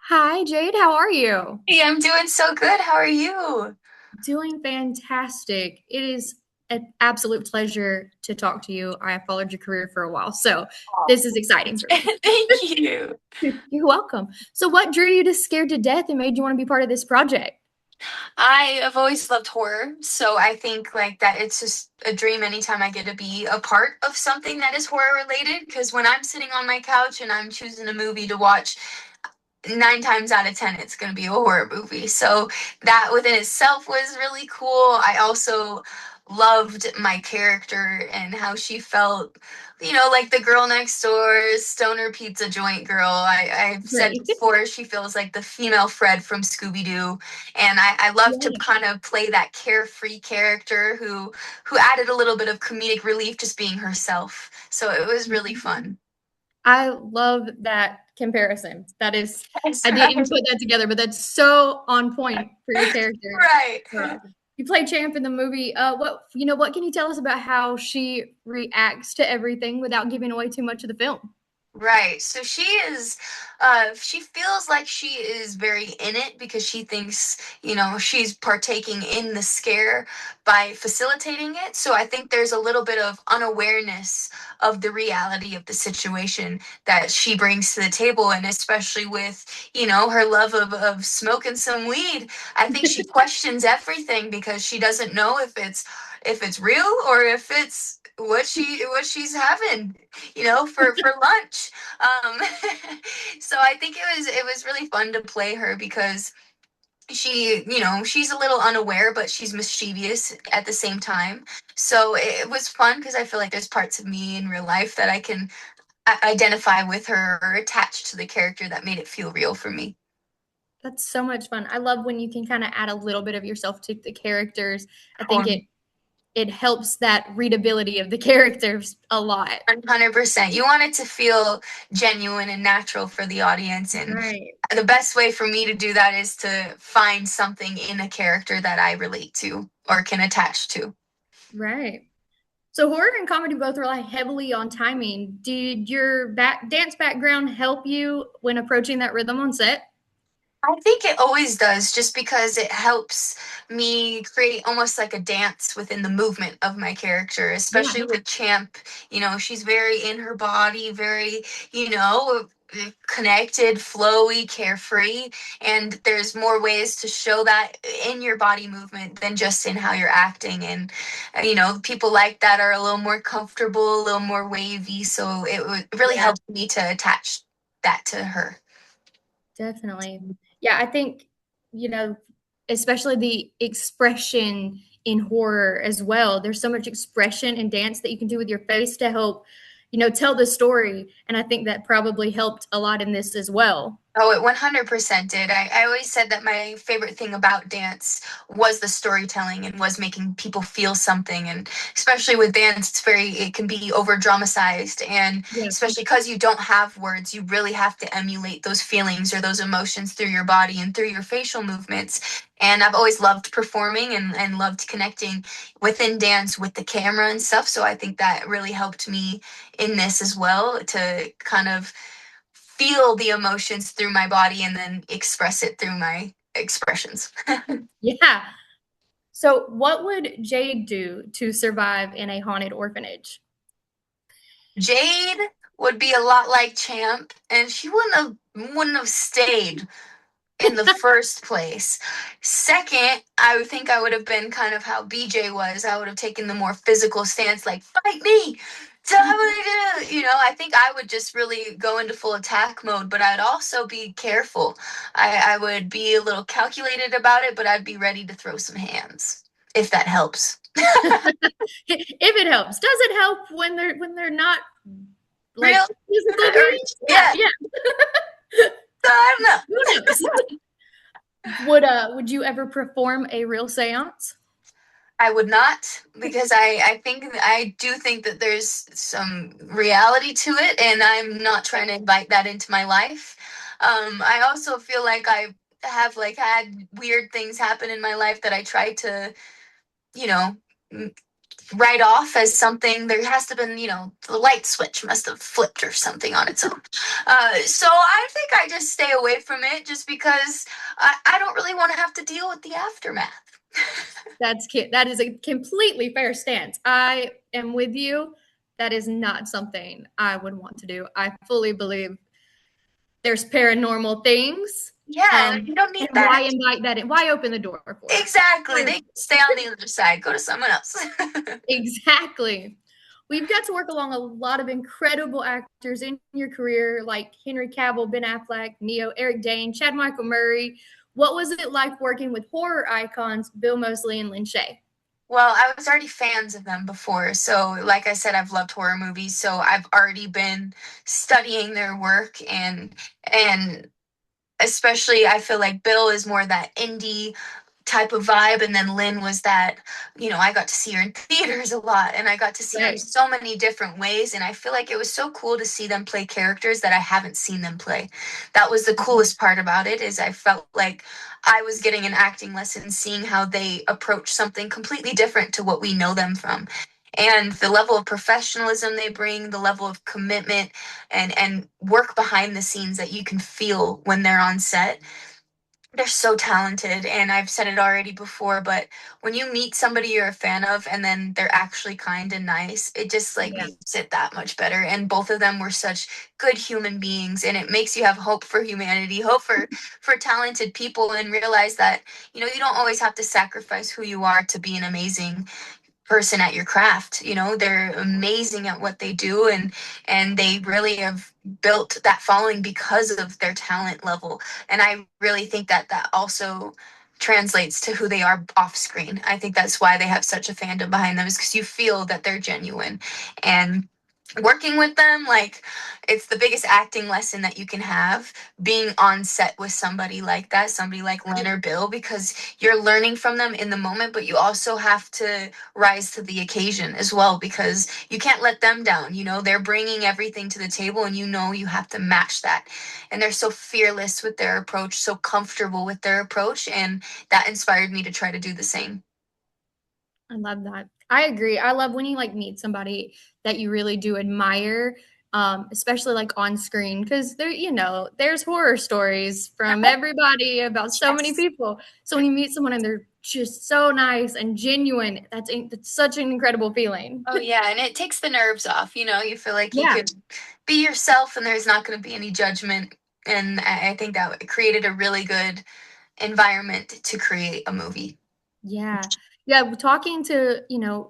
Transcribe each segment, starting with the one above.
Hi, Jade. How are you? Hey, I'm doing so good. How are you? Doing fantastic. It is an absolute pleasure to talk to you. I have followed your career for a while, so Oh, this is exciting for me. thank you. You're welcome. So, what drew you to Scared to Death and made you want to be part of this project? I have always loved horror, so I think like that it's just a dream anytime I get to be a part of something that is horror related. Because when I'm sitting on my couch and I'm choosing a movie to watch, 9 times out of 10 it's going to be a horror movie. So that within itself was really cool. I also loved my character and how she felt, like the girl next door, stoner pizza joint girl. I've said Right. before, she feels like the female Fred from Scooby-Doo, and I love to Yeah. kind of play that carefree character who added a little bit of comedic relief just being herself, so it was really fun. I love that comparison. That is, That's I didn't right. put that together, but that's so on point for your character. Right. You play Champ in the movie. What can you tell us about how she reacts to everything without giving away too much of the film? Right. So she feels like she is very in it because she thinks, she's partaking in the scare by facilitating it. So I think there's a little bit of unawareness of the reality of the situation that she brings to the table. And especially with, her love of smoking some weed, I think she questions everything because she doesn't know if it's real or if it's what she's having, for lunch. Um, so I think it was really fun to play her because she's a little unaware, but she's mischievous at the same time. So it was fun because I feel like there's parts of me in real life that I can identify with her or attach to the character that made it feel real for me. That's so much fun. I love when you can kind of add a little bit of yourself to the characters. I think it helps that readability of the characters a lot. 100%. You want it to feel genuine and natural for the audience. And Right. the best way for me to do that is to find something in a character that I relate to or can attach to. Right. So horror and comedy both rely heavily on timing. Did your dance background help you when approaching that rhythm on set? I think it always does, just because it helps me create almost like a dance within the movement of my character, Yeah. especially with Champ. She's very in her body, very, you know, connected, flowy, carefree. And there's more ways to show that in your body movement than just in how you're acting. And, people like that are a little more comfortable, a little more wavy. So it really Yeah, helped me to attach that to her. definitely. Yeah, I think, you know, especially the expression in horror as well. There's so much expression and dance that you can do with your face to help, tell the story. And I think that probably helped a lot in this as well. Oh, it 100% did. I always said that my favorite thing about dance was the storytelling and was making people feel something. And especially with dance, it can be over dramatized. And Yeah. especially because you don't have words, you really have to emulate those feelings or those emotions through your body and through your facial movements. And I've always loved performing and loved connecting within dance with the camera and stuff. So I think that really helped me in this as well to kind of feel the emotions through my body and then express it through my expressions. Yeah. So, what would Jade do to survive in a haunted orphanage? Jade would be a lot like Champ, and she wouldn't have stayed in the first place. Second, I would think I would have been kind of how BJ was. I would have taken the more physical stance, like fight me. Tell me what to do. I think I would just really go into full attack mode, but I'd also be careful. I would be a little calculated about it, but I'd be ready to throw some hands, if that helps. If it helps, does it help when they're not like Real? physical Or, beings? Yeah, yeah, yeah. so I don't know. Who knows? Would you ever perform a real séance? I would not, because I do think that there's some reality to it, and I'm not trying to invite that into my life. I also feel like I have like had weird things happen in my life that I try to, you know, write off as something. There has to have been, the light switch must have flipped or something on its own. So I think I just stay away from it just because I don't really want to have to deal with the aftermath. That is a completely fair stance. I am with you. That is not something I would want to do. I fully believe there's paranormal things. Yeah, And you don't need and why that. invite that in? Why open the door for it? Exactly. They can stay on the other side. Go to someone else. Exactly. We've got to work along a lot of incredible actors in your career, like Henry Cavill, Ben Affleck, Neo, Eric Dane, Chad Michael Murray. What was it like working with horror icons Bill Moseley and Lin Shaye? Well, I was already fans of them before. So, like I said, I've loved horror movies. So, I've already been studying their work and especially I feel like Bill is more that indie type of vibe, and then Lynn was that, I got to see her in theaters a lot, and I got to see her in Right. so many different ways, and I feel like it was so cool to see them play characters that I haven't seen them play. That was the coolest part about it, is I felt like I was getting an acting lesson seeing how they approach something completely different to what we know them from. And the level of professionalism they bring, the level of commitment and work behind the scenes that you can feel when they're on set, they're so talented. And I've said it already before, but when you meet somebody you're a fan of and then they're actually kind and nice, it just like Yeah. makes it that much better. And both of them were such good human beings, and it makes you have hope for humanity, hope for talented people, and realize that you don't always have to sacrifice who you are to be an amazing person at your craft. They're amazing at what they do, and they really have built that following because of their talent level. And I really think that that also translates to who they are off screen. I think that's why they have such a fandom behind them, is because you feel that they're genuine. And working with them, like, it's the biggest acting lesson that you can have, being on set with somebody like that, somebody like Lynn or Bill, because you're learning from them in the moment, but you also have to rise to the occasion as well, because you can't let them down. They're bringing everything to the table, and you have to match that. And they're so fearless with their approach, so comfortable with their approach, and that inspired me to try to do the same. I love that. I agree. I love when you like meet somebody that you really do admire, especially like on screen, because there's horror stories from everybody about so many Yes. people. So when you meet someone and they're just so nice and genuine, that's such an incredible feeling. Oh yeah, and it takes the nerves off. You feel like you Yeah. could be yourself, and there's not going to be any judgment. And I think that created a really good environment to create a movie. Yeah. Yeah, talking to,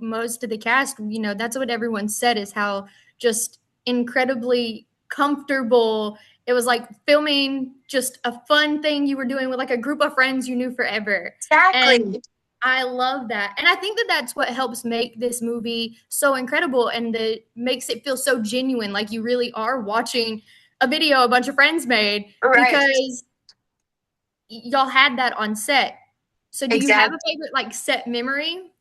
most of the cast, that's what everyone said is how just incredibly comfortable it was, like filming just a fun thing you were doing with like a group of friends you knew forever. And Exactly. I love that. And I think that that's what helps make this movie so incredible and that makes it feel so genuine, like you really are watching a video a bunch of friends made Right. because y'all had that on set. So do you have a Exactly. favorite like set memory?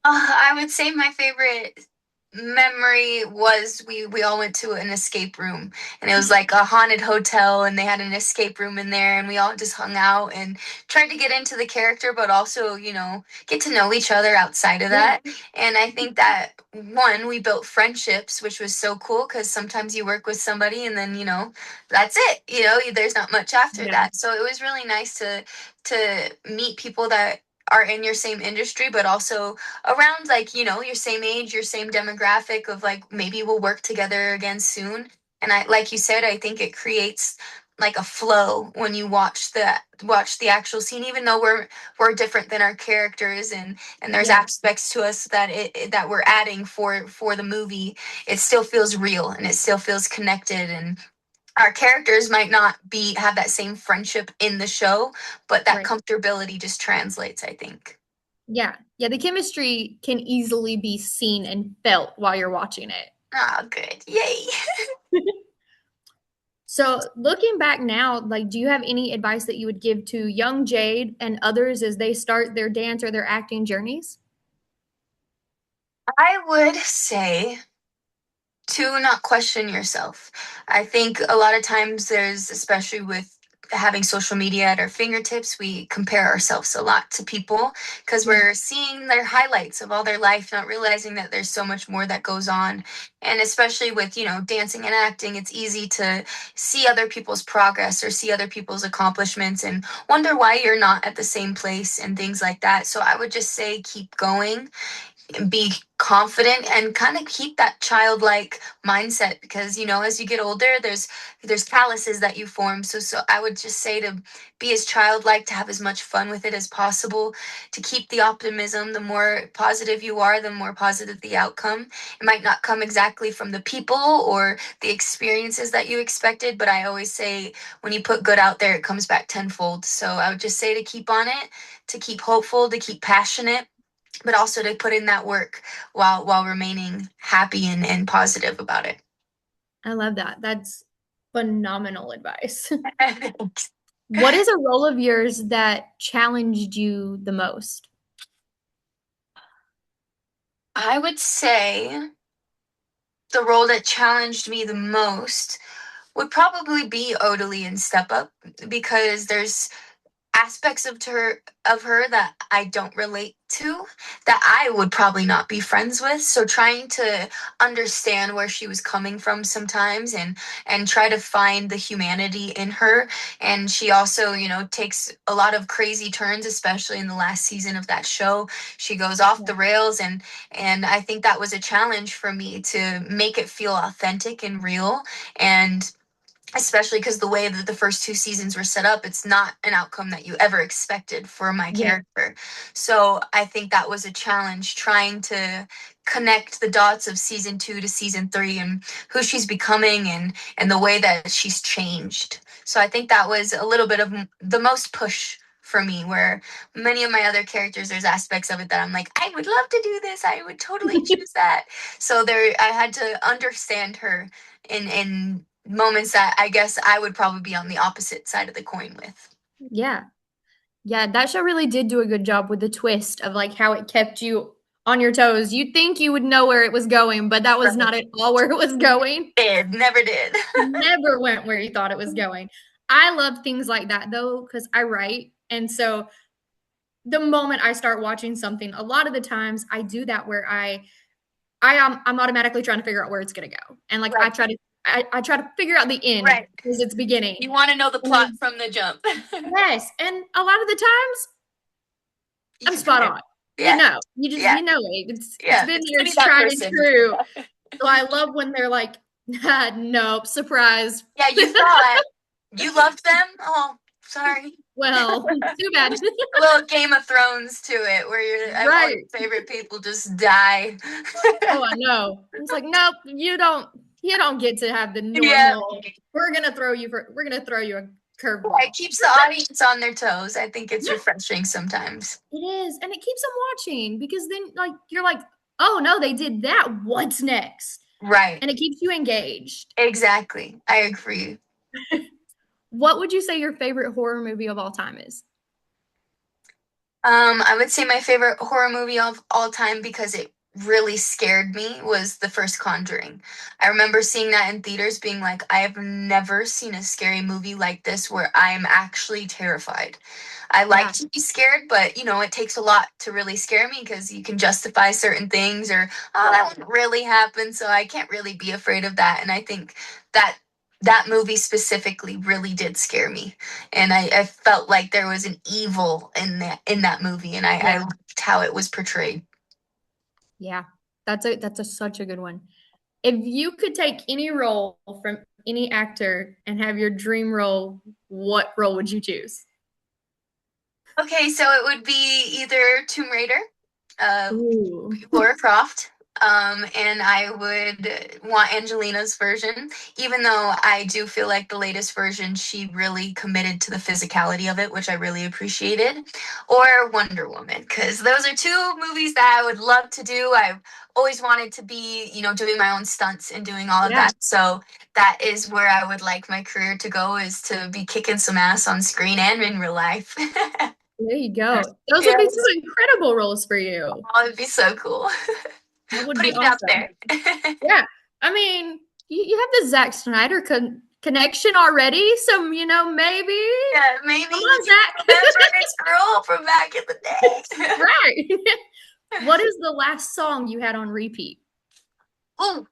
I would say my favorite memory was we all went to an escape room, and it was like a haunted hotel, and they had an escape room in there, and we all just hung out and tried to get into the character, but also get to know each other outside of Yeah. that. And I think that, one, we built friendships, which was so cool, because sometimes you work with somebody and then that's it. There's not much after Yeah. that. So it was really nice to meet people that are in your same industry, but also around, like, your same age, your same demographic, of like, maybe we'll work together again soon. And I, like you said, I think it creates like a flow when you watch the actual scene, even though we're different than our characters, and there's Yeah. aspects to us that we're adding for the movie. It still feels real, and it still feels connected, and our characters might not be have that same friendship in the show, but that Right. comfortability just translates, I think. Yeah. Yeah. The chemistry can easily be seen and felt while you're watching it. Ah, good. Yay. So looking back now, like, do you have any advice that you would give to young Jade and others as they start their dance or their acting journeys? I would say to not question yourself. I think a lot of times there's, especially with having social media at our fingertips, we compare ourselves a lot to people because we're seeing their highlights of all their life, not realizing that there's so much more that goes on. And especially with, dancing and acting, it's easy to see other people's progress or see other people's accomplishments and wonder why you're not at the same place and things like that. So I would just say keep going, be confident, and kind of keep that childlike mindset, because as you get older, there's calluses that you form. So I would just say to be as childlike, to have as much fun with it as possible, to keep the optimism. The more positive you are, the more positive the outcome. It might not come exactly from the people or the experiences that you expected, but I always say when you put good out there, it comes back tenfold. So I would just say to keep on it, to keep hopeful, to keep passionate, but also to put in that work while remaining happy and positive about it. I love that. That's phenomenal advice. What is a role of yours that challenged you the most? I would say the role that challenged me the most would probably be Odalie in Step Up, because there's aspects of her that I don't relate to, that I would probably not be friends with. So trying to understand where she was coming from sometimes, and try to find the humanity in her. And she also, takes a lot of crazy turns, especially in the last season of that show. She goes off the rails, and I think that was a challenge for me to make it feel authentic and real. And especially because the way that the first two seasons were set up, it's not an outcome that you ever expected for my Yeah. character. So I think that was a challenge, trying to connect the dots of season 2 to season 3, and who she's becoming, and the way that she's changed. So I think that was a little bit of the most push for me, where many of my other characters, there's aspects of it that I'm like, I would love to do this, I would totally choose that. So there, I had to understand her in moments that I guess I would probably be on the opposite side of the coin with. Yeah. Yeah, that show really did do a good job with the twist of like how it kept you on your toes. You'd think you would know where it was going, but that was not at all where it was going. Never did. Never went where you thought it was going. I love things like that though, because I write. And so the moment I start watching something, a lot of the times I do that where I'm automatically trying to figure out where it's gonna go. And like Right. I try to figure out the end Right. as it's beginning. You want to know the plot from the jump. Yes. And a lot of the times I'm spot on. Yeah. You know it. It's Yeah. been It's there, gonna be it's that tried and person. true. So I love when they're like, nope, surprise. Yeah, you thought you loved them? Oh, sorry. Well, too bad. A little Game of Thrones to it, where all your Right. favorite people just die. Oh, I know. It's like, nope, you don't get to have the Yeah. normal. We're gonna throw you a curveball. It keeps the audience on their toes. I think it's Yeah, refreshing sometimes. it is. And it keeps them watching because then like you're like, oh no, they did that. What's next? Right. And it keeps you engaged. Exactly. I agree. What would you say your favorite horror movie of all time is? I would say my favorite horror movie of all time, because it really scared me, was the first Conjuring. I remember seeing that in theaters, being like, I have never seen a scary movie like this where I'm actually terrified. I like to be scared, but it takes a lot to really scare me, because you can justify certain things, or, oh, that wouldn't really happen, so I can't really be afraid of that. And I think that movie specifically really did scare me, and I felt like there was an evil in that movie, and I liked how it was portrayed. Yeah. That's such a good one. If you could take any role from any actor and have your dream role, what role would you choose? Okay, so it would be either Tomb Raider, Ooh. Laura Croft, and I would want Angelina's version, even though I do feel like the latest version, she really committed to the physicality of it, which I really appreciated, or Wonder Woman, because those are two movies that I would love to do. I've always wanted to be, doing my own stunts and doing all of Yeah. that. So that is where I would like my career to go, is to be kicking some ass on screen and in real life. There you go. Those would be Yes. two incredible roles for you. Oh, it'd be so cool. That would be Putting it out awesome. there. Yeah. I mean, you have the Zack Snyder connection already. So, maybe. Yeah, maybe Come you on, Zach. remember this girl from back in the day. Right. What is the last song you had on repeat? Ooh.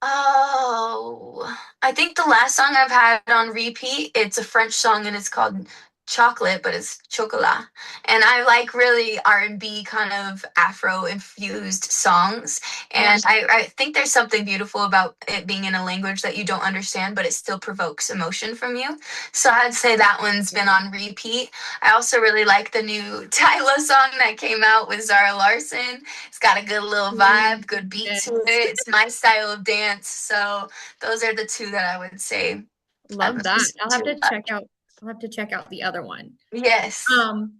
Oh, I think the last song I've had on repeat, it's a French song and it's called Chocolate, but it's Chocolat. And I like really R&B kind of Afro infused songs. Yeah. And I think there's something beautiful about it being in a language that you don't understand, but it still provokes emotion from you. So I'd say that one's been on repeat. I also really like the new Tyla song that came out with Zara Larson. It's got a good little vibe, good beat Yes. to it. It's my style of dance. So those are the two that I would say I've Love that. listened to a lot. I'll have to check out the other one. Yes. Um,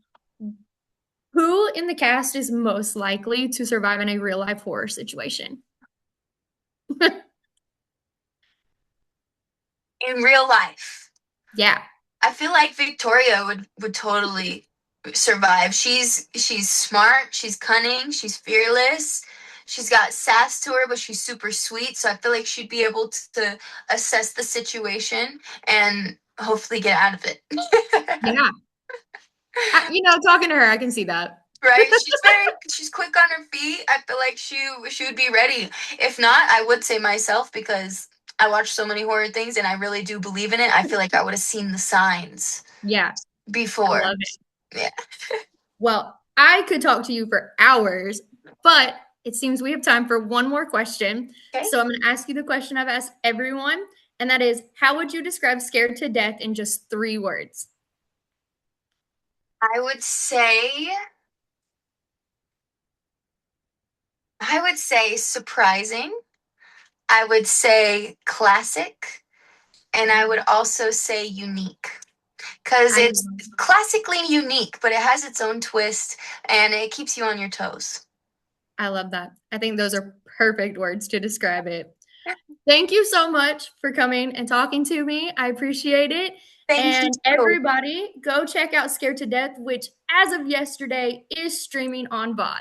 who in the cast is most likely to survive in a real life horror situation? In real life, Yeah, I feel like Victoria would totally survive. She's smart, she's cunning, she's fearless. She's got sass to her, but she's super sweet. So I feel like she'd be able to assess the situation and hopefully get out of it. yeah. Talking to her, I can see that. Right? She's quick on her feet. I feel like she would be ready. If not, I would say myself because I watch so many horror things and I really do believe in it. I feel like I would have seen the signs Yeah, I before. love it. Yeah. Well, I could talk to you for hours, but it seems we have time for one more question. Okay. So I'm going to ask you the question I've asked everyone, and that is, how would you describe scared to death in just 3 words? I would say I would say surprising. I would say classic, and I would also say unique. Because I it's classically unique, but it has its own twist and it keeps you on your toes. I love that. I think those are perfect words to describe it. Thank you so much for coming and talking to me. I appreciate it. Thank And you. everybody, go check out Scared to Death, which as of yesterday is streaming on VOD.